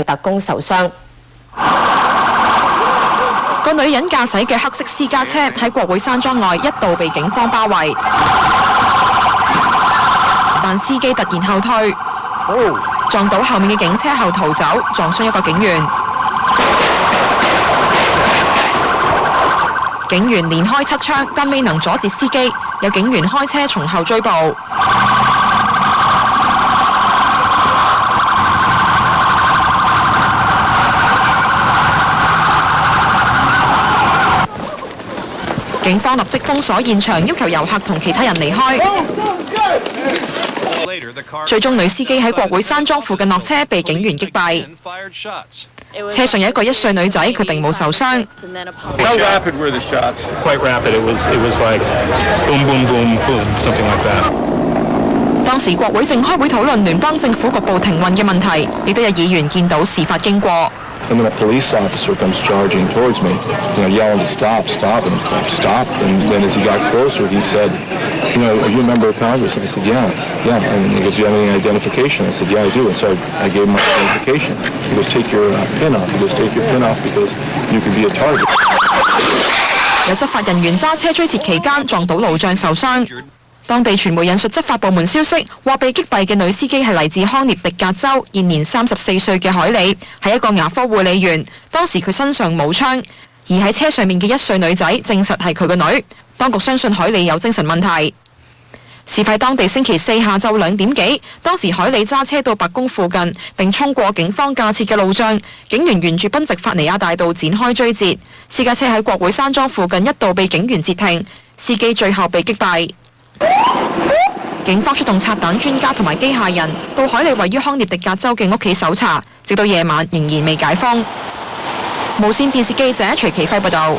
特工受傷。個女人駕駛嘅黑色私家車喺國會山莊外一度被警方包圍，但司機突然後退，撞到後面嘅警車後逃走，撞傷一個警員。警員連開7槍，但未能阻止司機，有警員開車從後追捕。警方立即封鎖現場，要求遊客同其他人離開。最終女司機喺國會山莊附近落車，被警員擊斃。車上有一個1歲女仔，佢並冇受傷。How rapid were the shots? Quite rapid. It was like boom, boom, boom, boom, something like that. 當時國會正開會討論聯邦政府局部停運嘅問題，亦都有議員見到事發經過。And then a police officer comes charging towards me, yelling to stop, stop, and stop. And then as he got closer, he said, are you a member of Congress? And I said, yeah. And he goes, do you have any identification? I said, yeah, I do. And so I gave him my identification. He goes, take your pin off. He goes, take your pin off because you could be a target. 有執法人員揸車追截期間撞到路障受傷。當地傳媒引述執法部門消息，話被擊斃嘅女司機係嚟自康涅狄格州，現年34歲嘅海莉，係一個牙科護理員。當時佢身上冇槍，而喺車上面嘅1歲女仔證實係佢個女。當局相信海莉有精神問題。事發當地星期4下晝2點幾，當時海莉揸車到白宮附近，並衝過警方架設嘅路障，警員沿住賓夕法尼亞大道展開追截。私家車喺國會山莊附近一度被警員截停，司機最後被擊斃。警方出動拆彈專家同埋機械人到海莉位於康涅狄格州嘅屋企搜查，直到夜晚仍然未解封。無線電視記者徐其輝報道。